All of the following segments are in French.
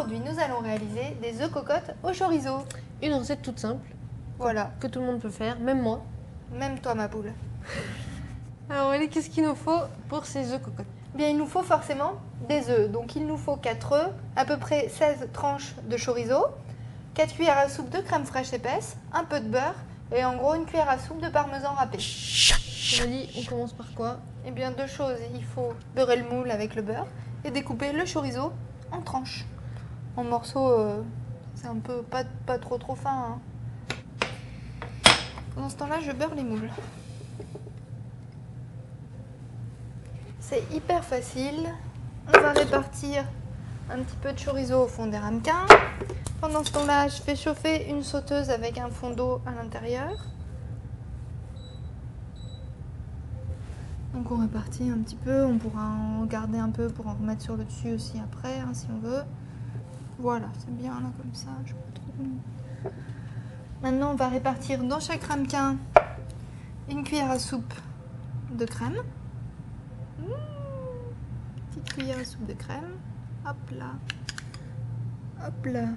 Aujourd'hui, nous allons réaliser des œufs cocottes au chorizo. Une recette toute simple, Voilà, que tout le monde peut faire, même moi. même toi ma poule. Alors Aurélie, qu'est-ce qu'il nous faut pour ces œufs cocottes? Bien, il nous faut forcément des œufs. Donc il nous faut 4 œufs, à peu près 16 tranches de chorizo, 4 cuillères à soupe de crème fraîche épaisse, un peu de beurre et en gros une cuillère à soupe de parmesan râpé. Aurélie, on commence par quoi? Eh bien, deux choses, il faut beurrer le moule avec le beurre et découper le chorizo en tranches. En morceaux, c'est un peu pas trop fin. Hein. Pendant ce temps-là, je beurre les moules. C'est hyper facile. On va répartir un petit peu de chorizo au fond des ramequins. Pendant ce temps-là, je fais chauffer une sauteuse avec un fond d'eau à l'intérieur. Donc on répartit un petit peu, on pourra en garder un peu pour en remettre sur le dessus aussi après, hein, si on veut. Voilà, c'est bien là comme ça, je sais pas trop. Maintenant on va répartir dans chaque ramequin une cuillère à soupe de crème. Petite cuillère à soupe de crème. Hop là. Hop là.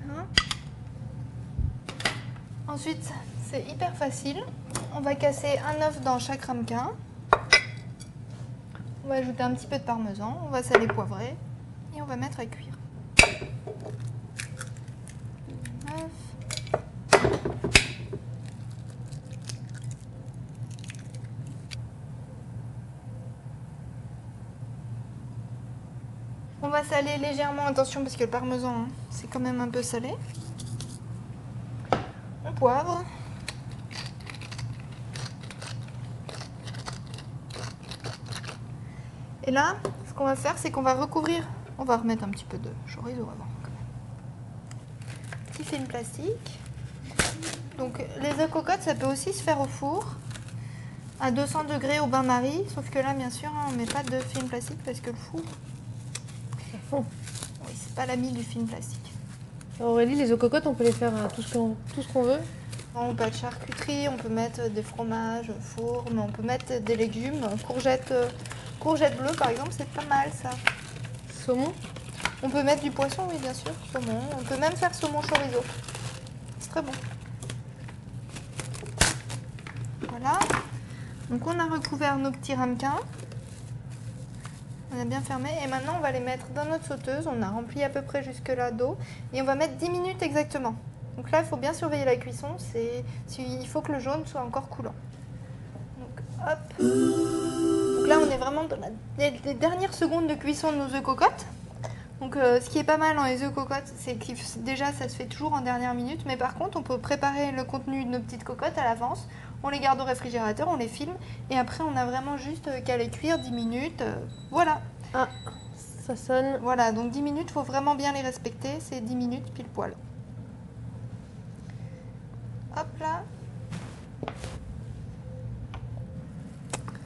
Voilà. Ensuite, c'est hyper facile. On va casser un œuf dans chaque ramequin. On va ajouter un petit peu de parmesan. On va saler, poivrer. Et on va mettre à cuire. Œuf. On va saler légèrement, attention parce que le parmesan, hein, c'est quand même un peu salé. On poivre. Et là, ce qu'on va faire, c'est qu'on va recouvrir. On va remettre un petit peu de chorizo avant. Quand même. Petit film plastique. Donc les œufs cocottes, ça peut aussi se faire au four à 200 degrés au bain-marie. Sauf que là, bien sûr, hein, on ne met pas de film plastique parce que le four, oui, c'est pas l'ami du film plastique. Alors Aurélie, les œufs cocottes, on peut les faire à tout ce qu'on veut. On peut de charcuterie, on peut mettre des fromages, fourme, on peut mettre des légumes, courgettes bleues par exemple, c'est pas mal ça. Saumon. On peut mettre du poisson, oui bien sûr, saumon. On peut même faire saumon chorizo. C'est très bon. Voilà. Donc on a recouvert nos petits ramequins. On a bien fermé et maintenant on va les mettre dans notre sauteuse. On a rempli à peu près jusque là d'eau et on va mettre 10 minutes exactement. Donc là il faut bien surveiller la cuisson, il faut que le jaune soit encore coulant. Donc hop. Donc là on est vraiment dans les dernières secondes de cuisson de nos œufs cocottes. Donc ce qui est pas mal dans les œufs cocottes, c'est que déjà ça se fait toujours en dernière minute, mais par contre on peut préparer le contenu de nos petites cocottes à l'avance. On les garde au réfrigérateur, on les filme et après on a vraiment juste qu'à les cuire 10 minutes. Voilà. Ah, ça sonne. Voilà, donc 10 minutes, il faut vraiment bien les respecter, c'est 10 minutes pile poil. Hop là.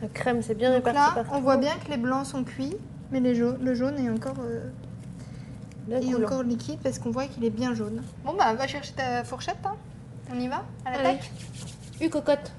La crème, c'est bien Donc réparti là, partout. on voit bien que les blancs sont cuits, mais le jaune est encore, liquide parce qu'on voit qu'il est bien jaune. Bon bah va chercher ta fourchette, hein. On y va à l'attaque. Cocotte.